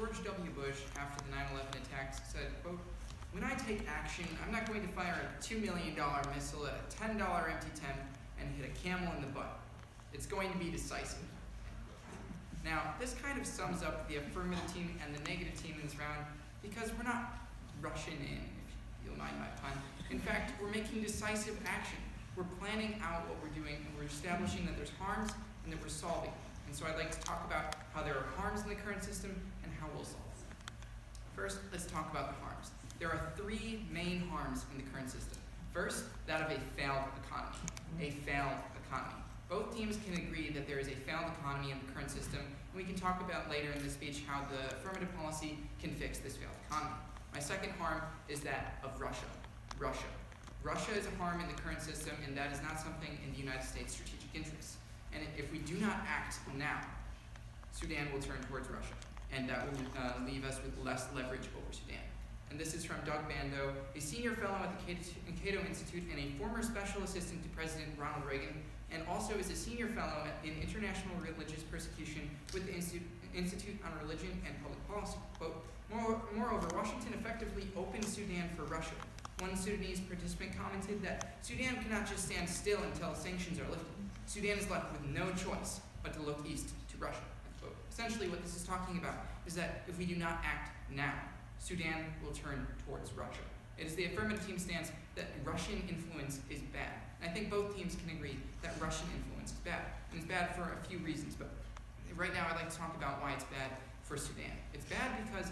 George W. Bush, after the 9/11 attacks, said, quote, "When I take action, I'm not going to fire a $2 million missile at a $10 empty tent and hit a camel in the butt. It's going to be decisive." Now, this kind of sums up the affirmative team and the negative team in this round, because we're not rushing in, if you'll mind my pun. In fact, we're making decisive action. We're planning out what we're doing, and we're establishing that there's harms and that we're solving. And so I'd like to talk about how there are harms in the current system and how we'll solve them. First, let's talk about the harms. There are three main harms in the current system. First, that of a failed economy. A failed economy. Both teams can agree that there is a failed economy in the current system, and we can talk about later in this speech how the affirmative policy can fix this failed economy. My second harm is that of Russia. Russia is a harm in the current system, and that is not something in the United States' strategic interests. And if we do not act now, Sudan will turn towards Russia, and that will leave us with less leverage over Sudan. And this is from Doug Bando, a senior fellow at the Cato Institute and a former special assistant to President Ronald Reagan, and also is a senior fellow in international religious persecution with the Institute on Religion and Public Policy. Quote, "Moreover, Washington effectively opened Sudan for Russia. One Sudanese participant commented that Sudan cannot just stand still until sanctions are lifted. Sudan is left with no choice but to look east to Russia." Quote. Essentially, what this is talking about is that if we do not act now, Sudan will turn towards Russia. It is the affirmative team stance that Russian influence is bad. And I think both teams can agree that Russian influence is bad. And it's bad for a few reasons, but right now I'd like to talk about why it's bad for Sudan. It's bad because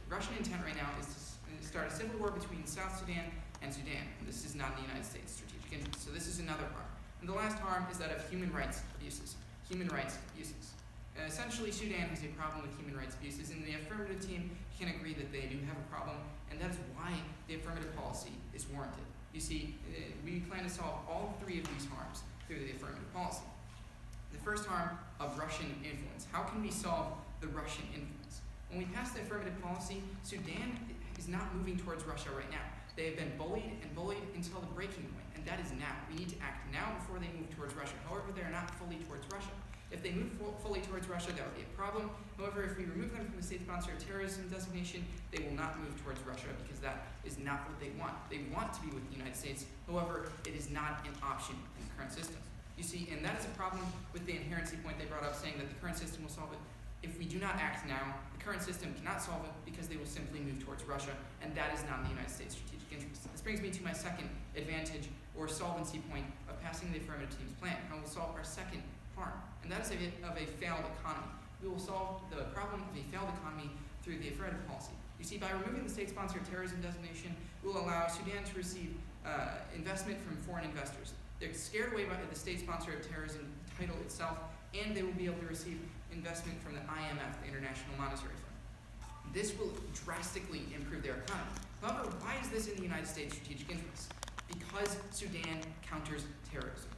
Russian intent right now is to start a civil war between South Sudan and Sudan. And this is not in the United States' strategic interest. So this is another harm. And the last harm is that of human rights abuses. Essentially, Sudan has a problem with human rights abuses, and the affirmative team can agree that they do have a problem, and that is why the affirmative policy is warranted. You see, we plan to solve all three of these harms through the affirmative policy. The first harm of Russian influence. How can we solve the Russian influence? When we pass the affirmative policy, Sudan is not moving towards Russia right now. They have been bullied until the breaking point, and that is now. We need to act now before they move towards Russia. However, they are not fully towards Russia. If they move fully towards Russia, that would be a problem. However, if we remove them from the state sponsor of terrorism designation, they will not move towards Russia because that is not what they want. They want to be with the United States. However, it is not an option in the current system. You see, and that is a problem with the inherency point they brought up, saying that the current system will solve it. If we do not act now, the current system cannot solve it because they will simply move towards Russia, and that is not in the United States' strategic interest. This brings me to my second advantage or solvency point of passing the affirmative team's plan, and we'll solve our second harm, and that is of a failed economy. We will solve the problem of a failed economy through the affirmative policy. You see, by removing the state-sponsored terrorism designation, we will allow Sudan to receive investment from foreign investors. They're scared away by the state-sponsor of terrorism title itself, and they will be able to receive investment from the IMF, the International Monetary Fund. This will drastically improve their economy. However, why is this in the United States' strategic interest? Because Sudan counters terrorism.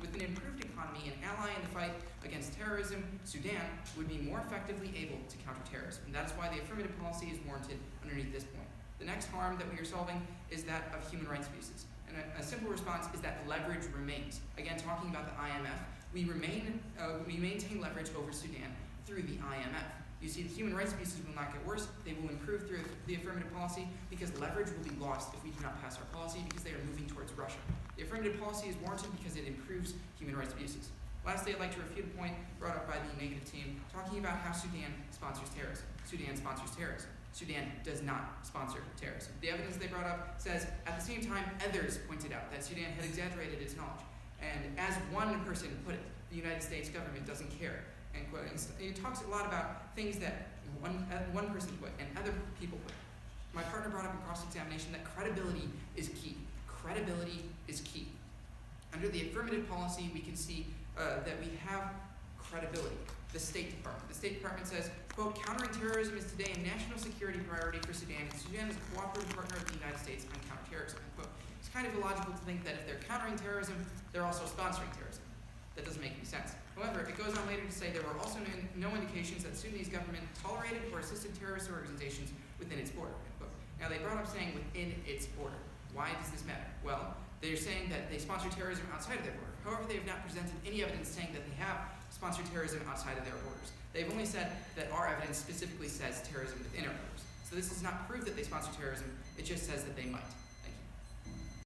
With an improved economy, an ally in the fight against terrorism, Sudan would be more effectively able to counter terrorism. And that is why the affirmative policy is warranted underneath this point. The next harm that we are solving is that of human rights abuses. And a simple response is that leverage remains. Again, talking about the IMF, we maintain leverage over Sudan through the IMF. You see, the human rights abuses will not get worse. They will improve through the affirmative policy because leverage will be lost if we do not pass our policy because they are moving towards Russia. The affirmative policy is warranted because it improves human rights abuses. Lastly, I'd like to refute a point brought up by the negative team talking about how Sudan sponsors terrorism. Sudan does not sponsor terrorism. The evidence they brought up says, at the same time, others pointed out that Sudan had exaggerated its knowledge. And as one person put it, the United States government doesn't care. End quote. And it talks a lot about things that one person put and other people put. My partner brought up in cross-examination that credibility is key. Under the affirmative policy, we can see that we have credibility. The State Department says, quote, "Countering terrorism is today a national security priority for Sudan, and Sudan is a cooperative partner of the United States on counterterrorism." End quote. It's kind of illogical to think that if they're countering terrorism, they're also sponsoring terrorism. That doesn't make any sense. However, it goes on later to say there were also no indications that Sudanese government tolerated or assisted terrorist organizations within its border. End quote. Now, they brought up saying within its border. Why does this matter? Well, they're saying that they sponsor terrorism outside of their border. However, they have not presented any evidence saying that they have sponsor terrorism outside of their borders. They've only said that our evidence specifically says terrorism within our borders. So this does not prove that they sponsor terrorism, it just says that they might.